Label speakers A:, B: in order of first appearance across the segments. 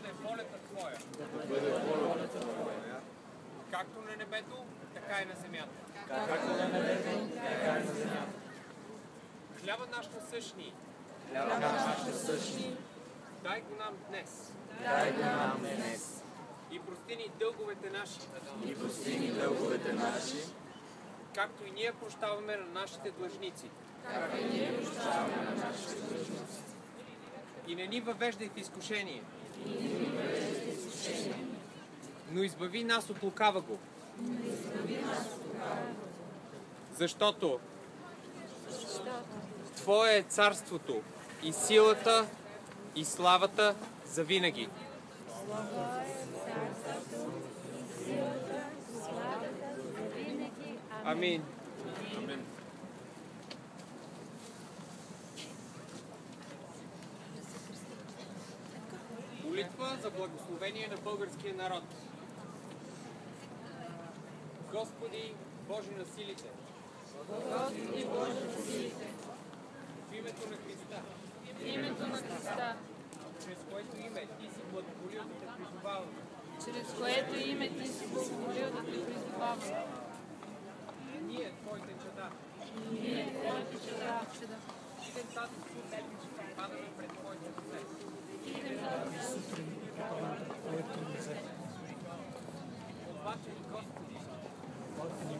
A: бъде волята Твоя. Както на небето, така и на земята. Хляба наш насъщни. Дай го нам днес. И прости ни дълговете наши. Както и ние прощаваме на нашите длъжници. И не ни въвеждай в изкушение. Но избави нас от лукаваго. Защото Твое е царството и силата и славата за винаги. Амин. Молитва за благословение на българския народ. Господи, Боже на силите. В името на Христа. Чрез което име Ти си благоволил да те призоваваме. Ние, Твоите чада. Идем тази сутрин, падаме пред Твоите ръце.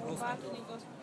A: Отбачени Господи.